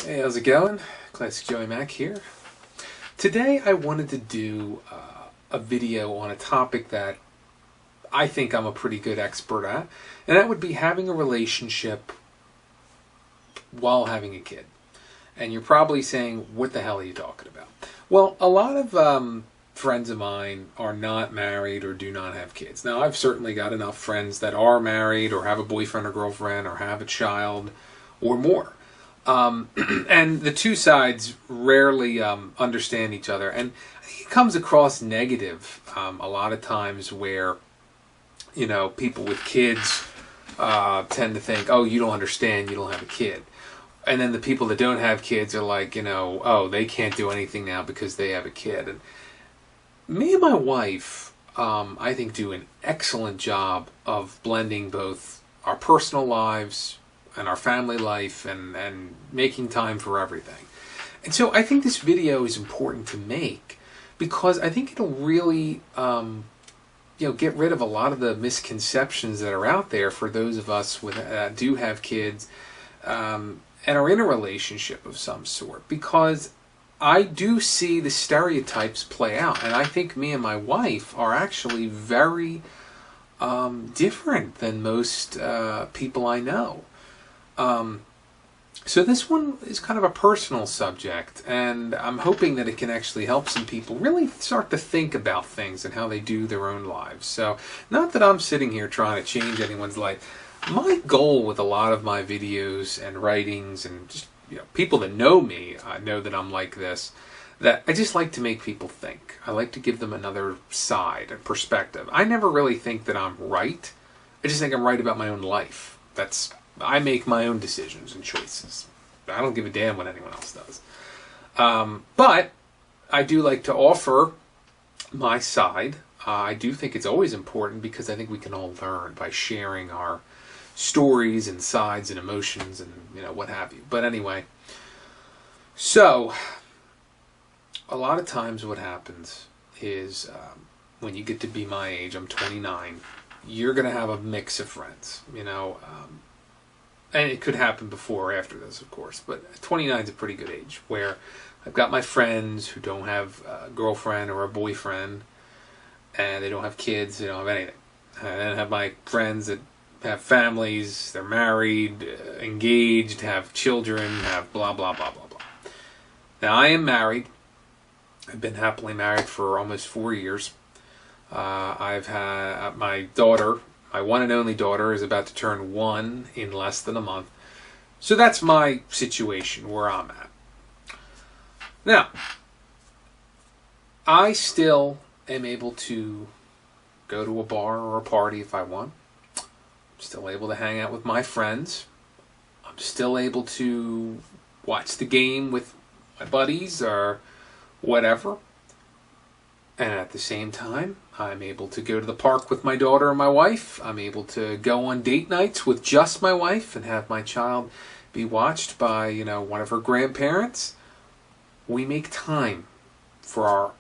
Hey, how's it going? Classic Joey Mac here. Today I wanted to do a video on a topic that I think I'm a pretty good expert at, and that would be having a relationship while having a kid. And you're probably saying, what the hell are you talking about? Well, a lot of friends of mine are not married or do not have kids. Now, I've certainly got enough friends that are married or have a boyfriend or girlfriend or have a child or more. And the two sides rarely understand each other, and I think it comes across negative a lot of times where, people with kids tend to think, oh, you don't understand, you don't have a kid. And then the people that don't have kids are like, oh, they can't do anything now because they have a kid. And me and my wife, I think, do an excellent job of blending both our personal lives and our family life and making time for everything. And so I think this video is important to make because I think it'll really get rid of a lot of the misconceptions that are out there for those of us that do have kids and are in a relationship of some sort, because I do see the stereotypes play out, and I think me and my wife are actually very different than most people I know. So this one is kind of a personal subject, and I'm hoping that it can actually help some people really start to think about things and how they do their own lives. So, not that I'm sitting here trying to change anyone's life. My goal with a lot of my videos and writings and just people that know me know that I'm like this, that I just like to make people think. I like to give them another side and perspective. I never really think that I'm right. I just think I'm right about my own life. I make my own decisions and choices. I don't give a damn what anyone else does. But I do like to offer my side. I do think it's always important because I think we can all learn by sharing our stories and sides and emotions and what have you. But anyway, so a lot of times what happens is when you get to be my age, I'm 29, you're going to have a mix of friends, and it could happen before or after this, of course, but 29 is a pretty good age where I've got my friends who don't have a girlfriend or a boyfriend, and they don't have kids, they don't have anything. And then I have my friends that have families, they're married, engaged, have children, have blah, blah, blah, blah, blah. Now, I am married. I've been happily married for almost 4 years. I've had my daughter. My one and only daughter is about to turn 1 in less than a month. So that's my situation where I'm at. Now, I still am able to go to a bar or a party if I want. I'm still able to hang out with my friends. I'm still able to watch the game with my buddies or whatever. And at the same time, I'm able to go to the park with my daughter and my wife. I'm able to go on date nights with just my wife and have my child be watched by, one of her grandparents. We make time for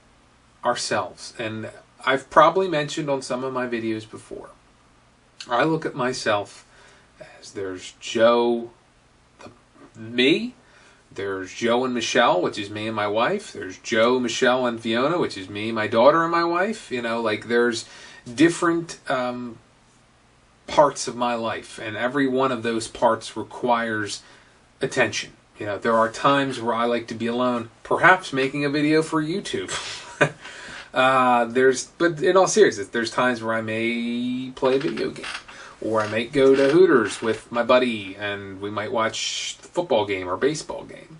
ourselves. And I've probably mentioned on some of my videos before, I look at myself as there's Joe, me. There's Joe and Michelle, which is me and my wife. There's Joe, Michelle, and Fiona, which is me, my daughter, and my wife. There's different parts of my life, and every one of those parts requires attention. There are times where I like to be alone, perhaps making a video for YouTube. But in all seriousness, there's times where I may play a video game. Or I might go to Hooters with my buddy and we might watch the football game or baseball game.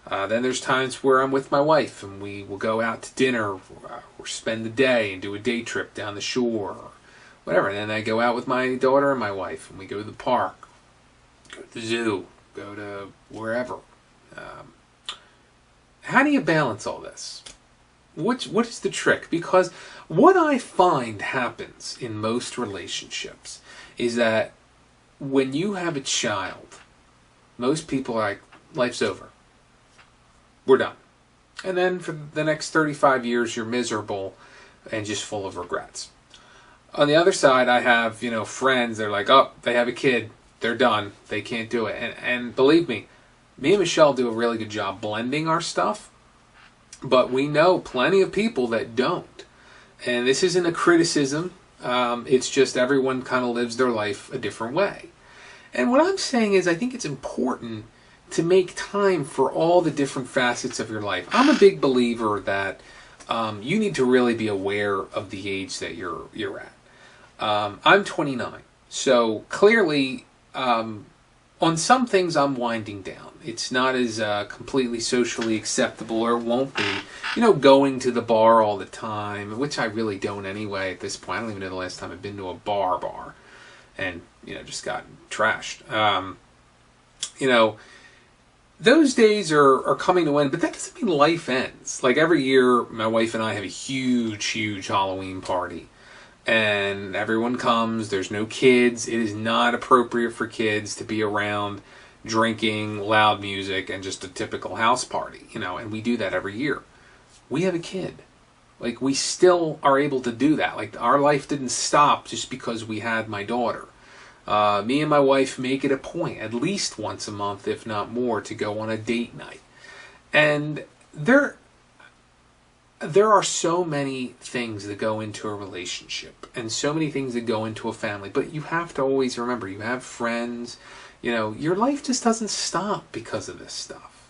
Then there's times where I'm with my wife and we will go out to dinner or spend the day and do a day trip down the shore or whatever. And then I go out with my daughter and my wife and we go to the park, go to the zoo, go to wherever. How do you balance all this? What is the trick? Because what I find happens in most relationships is that when you have a child, most people are like, life's over. We're done. And then for the next 35 years, you're miserable and just full of regrets. On the other side, I have, friends that are like, oh, they have a kid. They're done. They can't do it. And believe me, Me and Michelle do a really good job blending our stuff, but we know plenty of people that don't. And this isn't a criticism. It's just everyone kind of lives their life a different way. And what I'm saying is I think it's important to make time for all the different facets of your life. I'm a big believer that you need to really be aware of the age that you're at. I'm 29, so clearly on some things I'm winding down. It's not as completely socially acceptable, or it won't be, going to the bar all the time, which I really don't anyway at this point. I don't even know the last time I've been to a bar and, just gotten trashed. Those days are coming to an end, but that doesn't mean life ends. Like every year, my wife and I have a huge, huge Halloween party. And everyone comes. There's no kids. It is not appropriate for kids to be around drinking, loud music, and just a typical house party, and we do that every year. We have a kid. Like, we still are able to do that. Like, our life didn't stop just because we had my daughter. Me and my wife make it a point, at least once a month, if not more, to go on a date night. And there are so many things that go into a relationship and so many things that go into a family. But you have to always remember, you have friends. Your life just doesn't stop because of this stuff.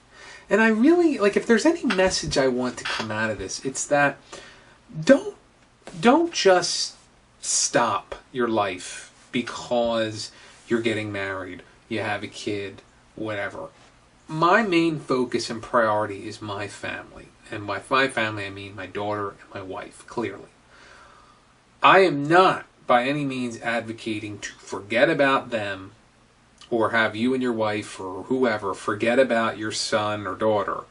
And I really, if there's any message I want to come out of this, it's that don't just stop your life because you're getting married, you have a kid, whatever. My main focus and priority is my family. And by my family, I mean my daughter and my wife, clearly. I am not by any means advocating to forget about them, or have you and your wife or whoever forget about your son or daughter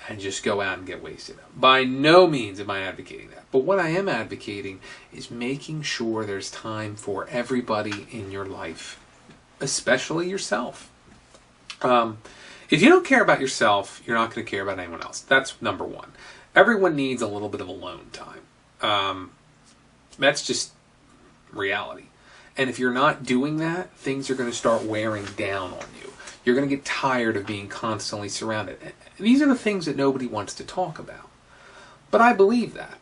and just go out and get wasted. By no means am I advocating that. But what I am advocating is making sure there's time for everybody in your life, especially yourself. If you don't care about yourself, you're not going to care about anyone else. That's number one. Everyone needs a little bit of alone time. That's just reality. And if you're not doing that, things are going to start wearing down on you. You're going to get tired of being constantly surrounded. And these are the things that nobody wants to talk about. But I believe that.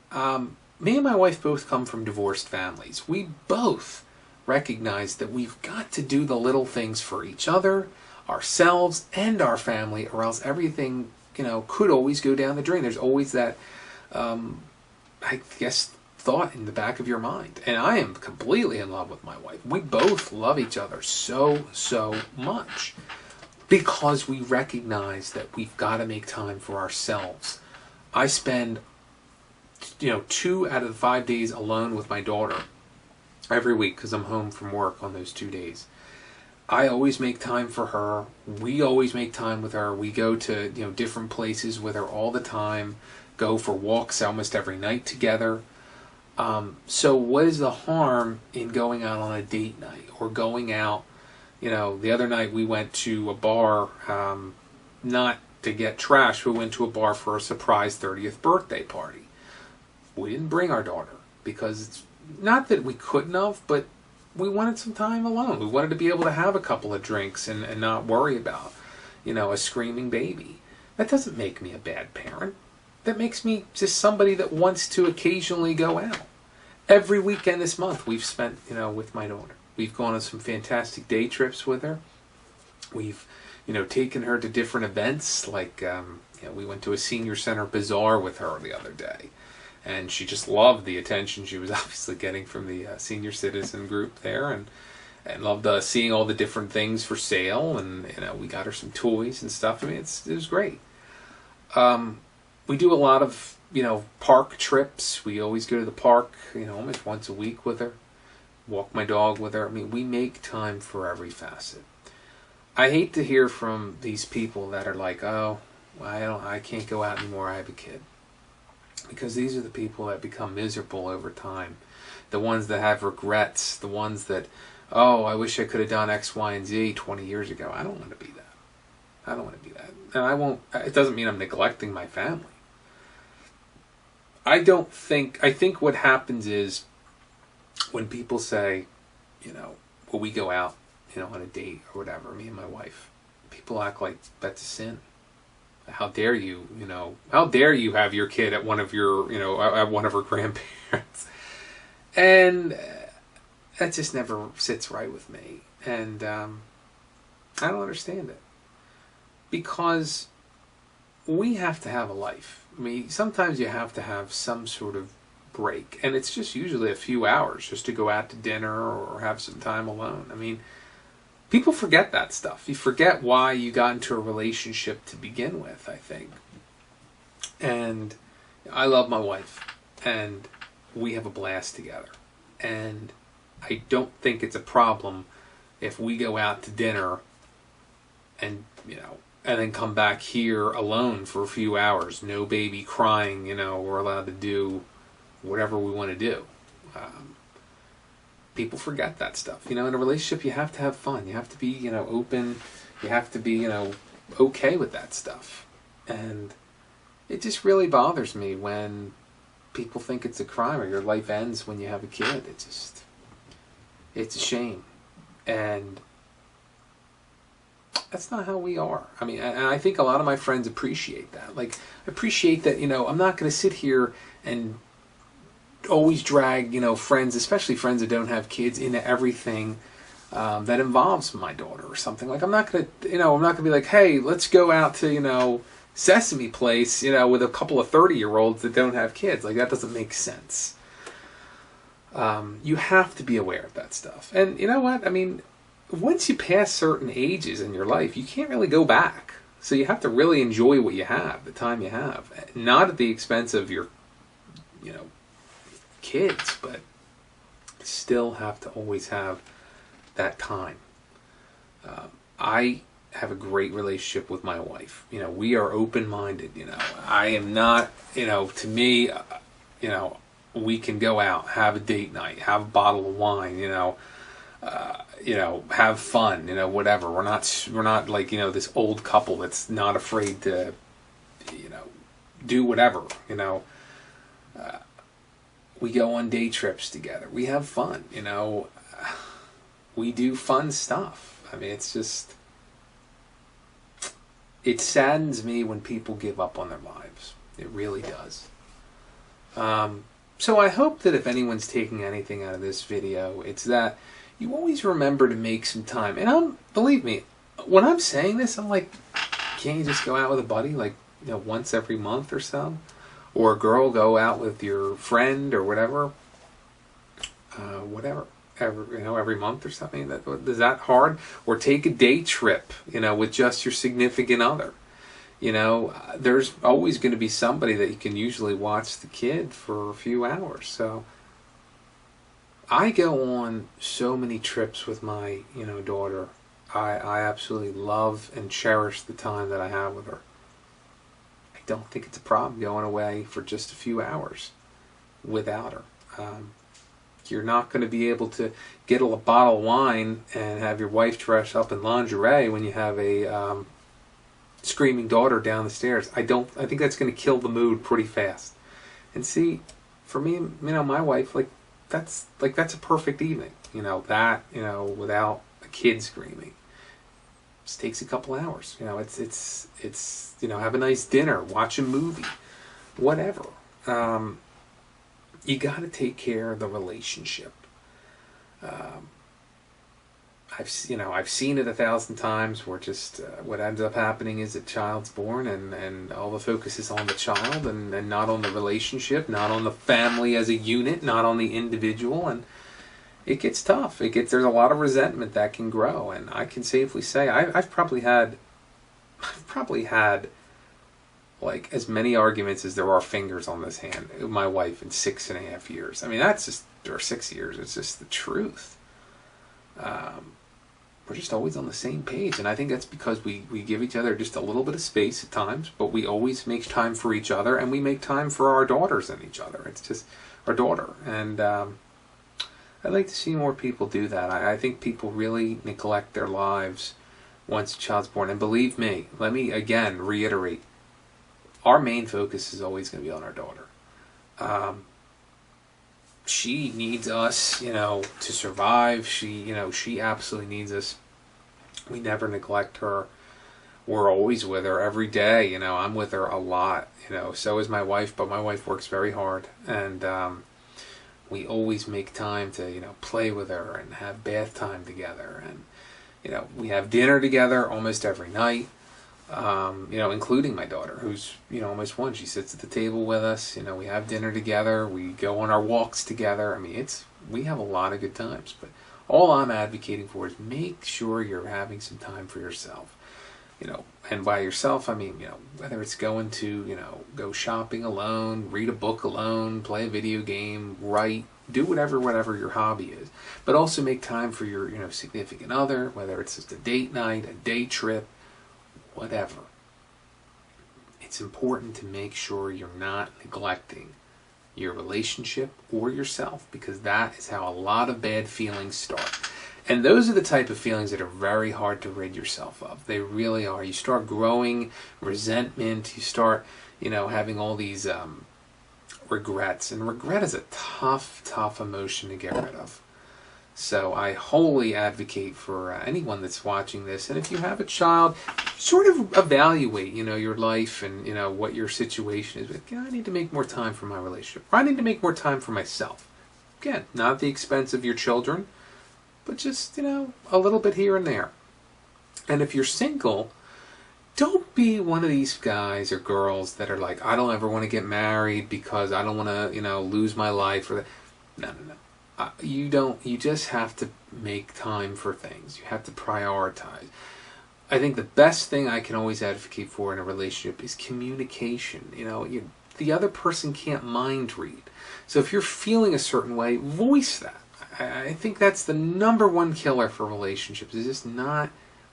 Me and my wife both come from divorced families. We both recognize that we've got to do the little things for each other, ourselves, and our family, or else everything, could always go down the drain. There's always that, thought in the back of your mind. And I am completely in love with my wife. We both love each other so, so much because we recognize that we've got to make time for ourselves. I spend, 2 out of the 5 days alone with my daughter every week because I'm home from work on those 2 days. I always make time for her. We always make time with her. We go to, different places with her all the time, go for walks almost every night together. So what is the harm in going out on a date night or going out? The other night we went to a bar, not to get trash. We went to a bar for a surprise 30th birthday party. We didn't bring our daughter because it's not that we couldn't have, but we wanted some time alone. We wanted to be able to have a couple of drinks and not worry about, a screaming baby. That doesn't make me a bad parent. That makes me just somebody that wants to occasionally go out. Every weekend this month we've spent, with my daughter. We've gone on some fantastic day trips with her. We've, taken her to different events. Like, we went to a senior center bazaar with her the other day. And she just loved the attention she was obviously getting from the senior citizen group there. And loved seeing all the different things for sale. And, we got her some toys and stuff. I mean, it was great. We do a lot of, park trips. We always go to the park, almost once a week with her. Walk my dog with her. I mean, we make time for every facet. I hate to hear from these people that are like, oh, I can't go out anymore, I have a kid. Because these are the people that become miserable over time. The ones that have regrets. The ones that, oh, I wish I could have done X, Y, and Z 20 years ago. I don't want to be that. I don't want to be that. And I won't, it doesn't mean I'm neglecting my family. I think what happens is when people say, will we go out, on a date or whatever, me and my wife, people act like that's a sin. How dare you, how dare you have your kid at one of your, at one of her grandparents? And that just never sits right with me. And I don't understand it. Because we have to have a life. I mean, sometimes you have to have some sort of break. And it's just usually a few hours just to go out to dinner or have some time alone. I mean, people forget that stuff. You forget why you got into a relationship to begin with, I think. And I love my wife. And we have a blast together. And I don't think it's a problem if we go out to dinner and, and then come back here alone for a few hours. No baby crying, we're allowed to do whatever we want to do. People forget that stuff. In a relationship, you have to have fun. You have to be, open. You have to be, okay with that stuff. And it just really bothers me when people think it's a crime or your life ends when you have a kid. It's a shame. And that's not how we are. I mean, and I think a lot of my friends appreciate that. Like, appreciate that, I'm not going to sit here and always drag, friends, especially friends that don't have kids, into everything that involves my daughter or something. Like, I'm not going to be like, hey, let's go out to, Sesame Place, with a couple of 30-year-olds that don't have kids. Like, that doesn't make sense. You have to be aware of that stuff. And you know what? I mean, once you pass certain ages in your life, you can't really go back. So you have to really enjoy what you have, the time you have. Not at the expense of your, kids, but still have to always have that time. I have a great relationship with my wife. We are open-minded. I am not, to me, we can go out, have a date night, have a bottle of wine, have fun, whatever. We're not like, this old couple that's not afraid to, do whatever, we go on day trips together. We have fun, we do fun stuff. I mean, it's just, it saddens me when people give up on their lives. It really does. So I hope that if anyone's taking anything out of this video, it's that you always remember to make some time. And believe me, when I'm saying this, I'm like, can't you just go out with a buddy, like, once every month or so? Or a girl, go out with your friend or whatever. Every month or something. Is that hard? Or take a day trip, with just your significant other. There's always going to be somebody that you can usually watch the kid for a few hours. So I go on so many trips with my, daughter. I absolutely love and cherish the time that I have with her. I don't think it's a problem going away for just a few hours without her. You're not going to be able to get a bottle of wine and have your wife dress up in lingerie when you have a screaming daughter down the stairs. I think that's going to kill the mood pretty fast. And see, for me, my wife, that's a perfect evening. Without a kid screaming. Just takes a couple hours. It's have a nice dinner, watch a movie, whatever. You got to take care of the relationship. I've seen it 1,000 times where just what ends up happening is a child's born and all the focus is on the child and not on the relationship, not on the family as a unit, not on the individual, and it gets tough. There's a lot of resentment that can grow, and I can safely say I've probably had like as many arguments as there are fingers on this hand with my wife in 6.5 years. I mean, or 6 years. It's just the truth. We're just always on the same page, and I think that's because we give each other just a little bit of space at times, but we always make time for each other, and we make time for our daughters and each other. It's just our daughter, and I'd like to see more people do that. I think people really neglect their lives once a child's born, and believe me, let me again reiterate, our main focus is always going to be on our daughter. She needs us, to survive. She absolutely needs us. We never neglect her. we're always with her every day. You know, I'm with her a lot. You know, so is my wife, but my wife works very hard, and we always make time to, you know, play with her and have bath time together, and you know, we have dinner together almost every night. You know, including my daughter, who's, you know, almost one. She sits at the table with us. You know, we have dinner together. We go on our walks together. I mean, we have a lot of good times. But all I'm advocating for is make sure you're having some time for yourself. You know, and by yourself, I mean, you know, whether it's going to, you know, go shopping alone, read a book alone, play a video game, write, do whatever your hobby is. But also make time for your, you know, significant other, whether it's just a date night, a day trip, whatever. It's important to make sure you're not neglecting your relationship or yourself, because that is how a lot of bad feelings start. And those are the type of feelings that are very hard to rid yourself of. They really are. You start growing resentment. You start, you know, having all these regrets. And regret is a tough emotion to get rid of. So I wholly advocate for anyone that's watching this. And if you have a child, sort of evaluate, you know, your life and, you know, what your situation is. Like, I need to make more time for my relationship. Or I need to make more time for myself. Again, not at the expense of your children, but just, you know, a little bit here and there. And if you're single, don't be one of these guys or girls that are like, I don't ever want to get married because I don't want to, you know, lose my life. Or no. You just have to make time for things. You have to prioritize. I think the best thing I can always advocate for in a relationship is communication. You know, the other person can't mind read. So if you're feeling a certain way, voice that. I think that's the number one killer for relationships, is just not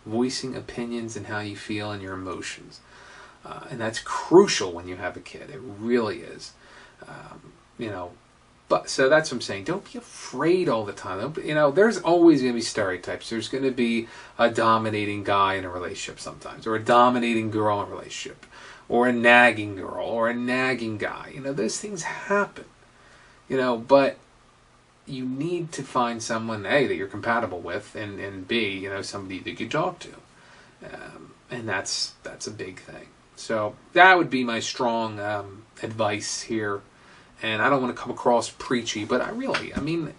voicing opinions and how you feel and your emotions. And that's crucial when you have a kid. It really is. You know, but so that's what I'm saying. Don't be afraid all the time. You know, there's always going to be stereotypes. There's going to be a dominating guy in a relationship sometimes, or a dominating girl in a relationship, or a nagging girl, or a nagging guy. You know, those things happen. You know, but you need to find someone, A, that you're compatible with, and B, you know, somebody that you can talk to. And that's a big thing. So that would be my strong advice here. And I don't want to come across preachy, but I mean,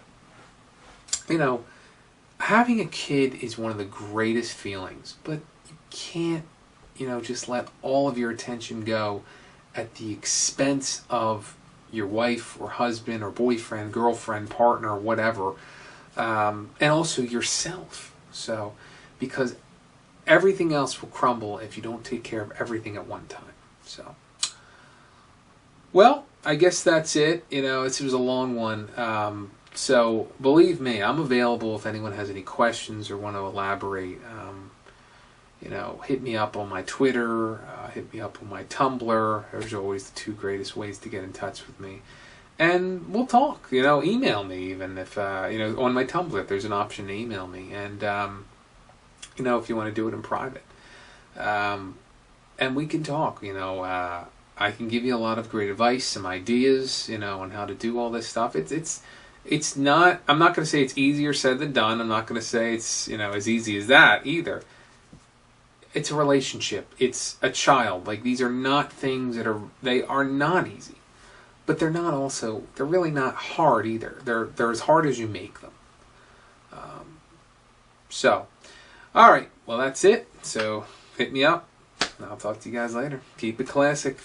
you know, having a kid is one of the greatest feelings, but you can't, you know, just let all of your attention go at the expense of your wife or husband or boyfriend, girlfriend, partner, whatever, and also yourself. So, because everything else will crumble if you don't take care of everything at one time. So, well, I guess that's it. You know, it was a long one. So, believe me, I'm available if anyone has any questions or want to elaborate. You know, hit me up on my Twitter, hit me up on my Tumblr. Those are always the two greatest ways to get in touch with me. And we'll talk, you know, email me even if, you know, on my Tumblr, there's an option to email me. And, you know, if you want to do it in private. And we can talk, you know, I can give you a lot of great advice, some ideas, you know, on how to do all this stuff. It's not, I'm not going to say it's easier said than done. I'm not going to say it's, you know, as easy as that either. It's a relationship. It's a child. Like, these are not things they are not easy. But they're really not hard either. They're as hard as you make them. So, all right. Well, that's it. So, hit me up. And I'll talk to you guys later. Keep it classic.